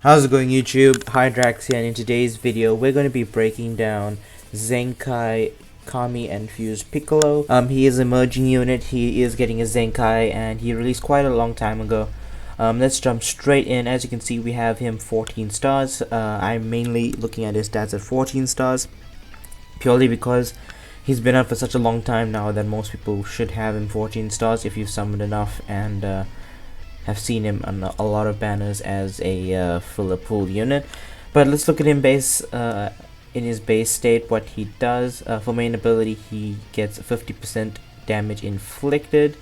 How's it going, YouTube? Hi, Drax here, and in today's video we're going to be breaking down Zenkai Kami and Fused Piccolo. He is a merging unit, he is getting a Zenkai, and he released quite a long time ago. Let's jump straight in. As you can see, we have him 14 stars. I'm mainly looking at his stats at 14 stars, purely because he's been out for such a long time now that most people should have him 14 stars if you've summoned enough and have seen him on a lot of banners as a filler pool unit. But let's look at him in his base state, what he does. For main ability, he gets 50% damage inflicted,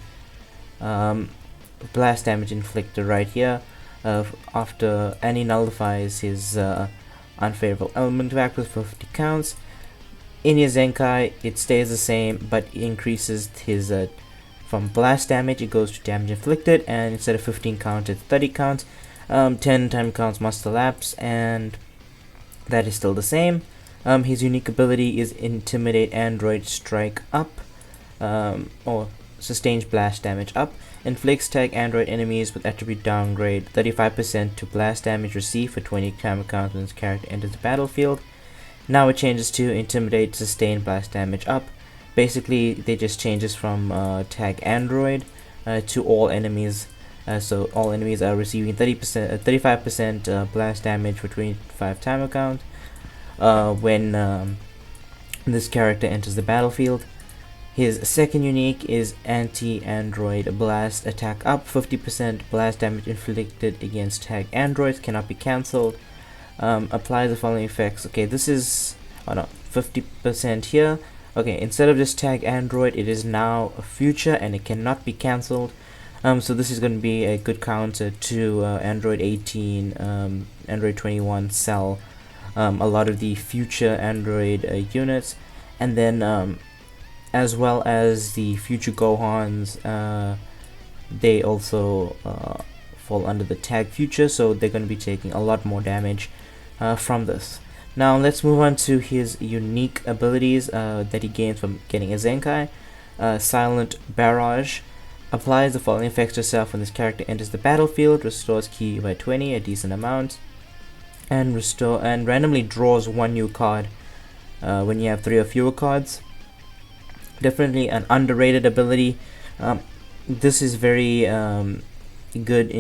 blast damage inflicted right here, and he nullifies his unfavorable element factor for 50 counts. In his Zenkai, it stays the same, but increases his from blast damage, it goes to damage inflicted, and instead of 15 counts, it's 30 counts. 10 time counts must elapse, and that is still the same. His unique ability is Intimidate Android Strike Up, or Sustains Blast Damage Up. Inflicts tag Android enemies with attribute downgrade 35% to blast damage received for 20 time counts when this character enters the battlefield. Now it changes to Intimidate Sustain Blast Damage Up. Basically, they just changes from tag Android to all enemies. So all enemies are receiving 35% blast damage for 25 timer count when this character enters the battlefield. His second unique is Anti-Android Blast Attack Up. 50% blast damage inflicted against tag androids cannot be cancelled. Applies the following effects. Okay, this is 50% here. Okay, instead of just tag Android, it is now a future and it cannot be cancelled. So this is going to be a good counter to Android 18, Android 21 Cell, a lot of the future Android units, and then as well as the future Gohans, they also fall under the tag future, so they're going to be taking a lot more damage from this. Now let's move on to his unique abilities that he gains from getting a Zenkai. Silent Barrage applies the following effects to yourself when this character enters the battlefield. Restores ki by 20, a decent amount, and randomly draws one new card when you have 3 or fewer cards. Definitely an underrated ability. This is very good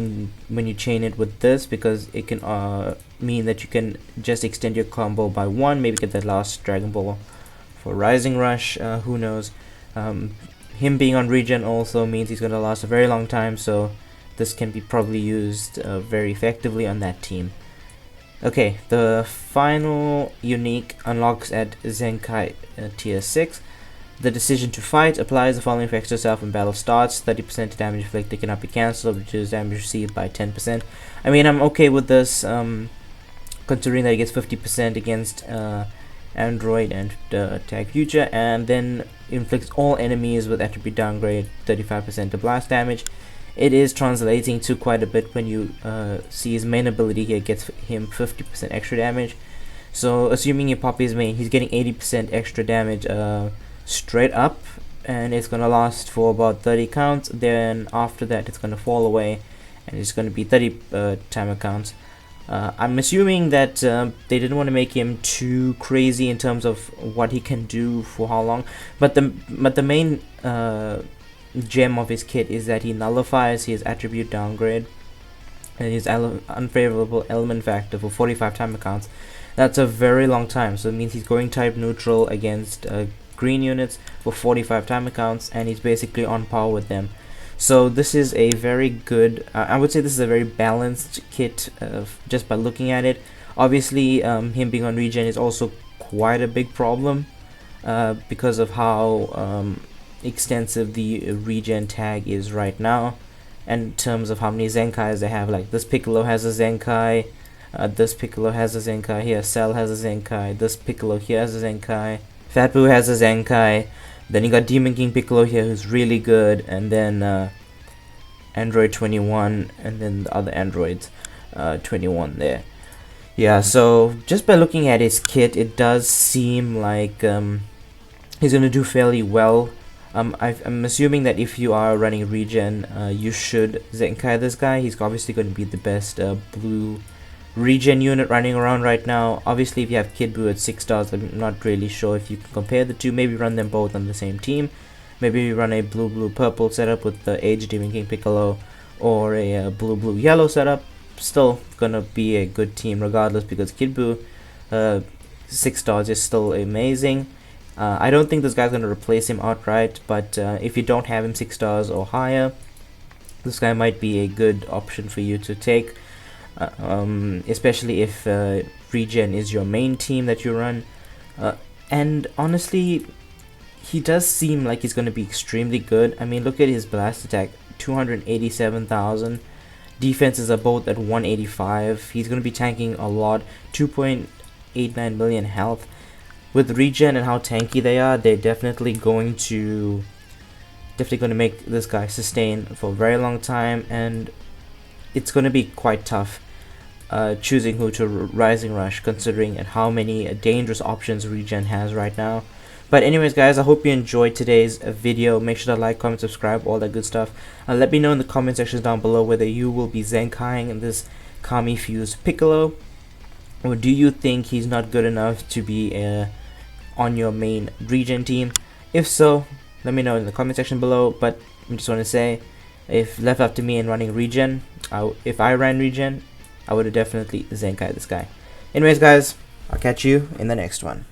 when you chain it with this, because it can mean that you can just extend your combo by 1, maybe get that last Dragonball for Rising Rush, who knows. Him being on regen also means he's going to last a very long time, so this can be probably used very effectively on that team. Okay, the final unique unlocks at Zenkai tier 6. The Decision to Fight applies the following effects to yourself when battle starts. 30% damage inflicted cannot be cancelled, reduces damage received by 10%. I mean, I'm okay with this, considering that he gets 50% against Android and tag future, and then inflicts all enemies with attribute downgrade 35% to blast damage. It is translating to quite a bit when you see his main ability here gets him 50% extra damage. So assuming you pop his main, he's getting 80% extra damage straight up, and it's gonna last for about 30 counts. Then after that it's gonna fall away and it's gonna be 30 timer counts. I'm assuming that they didn't want to make him too crazy in terms of what he can do for how long, but the main gem of his kit is that he nullifies his attribute downgrade and his unfavorable element factor for 45 timer counts. That's a very long time, so it means he's going type neutral against green units for 45 timer counts, and he's basically on par with them. So this is a very good, I would say this is a very balanced kit just by looking at it. Obviously him being on regen is also quite a big problem because of how extensive the regen tag is right now, and in terms of how many Zenkais they have. Like this Piccolo has a Zenkai, this Piccolo has a Zenkai here, Cell has a Zenkai, this Piccolo here has a Zenkai, Fat Boo has a Zenkai, then you got Demon King Piccolo here who's really good, and then Android 21, and then the other Androids 21 there. Yeah, so just by looking at his kit, it does seem like he's gonna do fairly well. I'm assuming that if you are running regen, you should Zenkai this guy. He's obviously going to be the best blue regen unit running around right now. Obviously, if you have Kid Buu at 6 stars, I'm not really sure if you can compare the two. Maybe run them both on the same team. Maybe you run a blue-blue-purple setup with the Age Demon King Piccolo, or a blue-blue-yellow setup. Still gonna be a good team regardless, because Kid Buu 6 stars is still amazing. I don't think this guy's gonna replace him outright, but if you don't have him 6 stars or higher, this guy might be a good option for you to take, especially if regen is your main team that you run. And honestly, he does seem like he's going to be extremely good. I mean, look at his blast attack, 287,000. Defenses are both at 185. He's going to be tanking a lot, 2.89 million health. With regen and how tanky they are, they're definitely going to make this guy sustain for a very long time, and it's going to be quite tough choosing who to Rising Rush, considering at how many dangerous options regen has right now. But anyways, guys, I hope you enjoyed today's video. Make sure to like, comment, subscribe, all that good stuff. Let me know in the comment sections down below whether you will be Zenkaiing in this Kami fused Piccolo, or do you think he's not good enough to be on your main regen team? If so, let me know in the comment section below. But I just want to say, if left up to me and running regen, if I ran regen, I would have definitely Zenkai this guy. Anyways, guys, I'll catch you in the next one.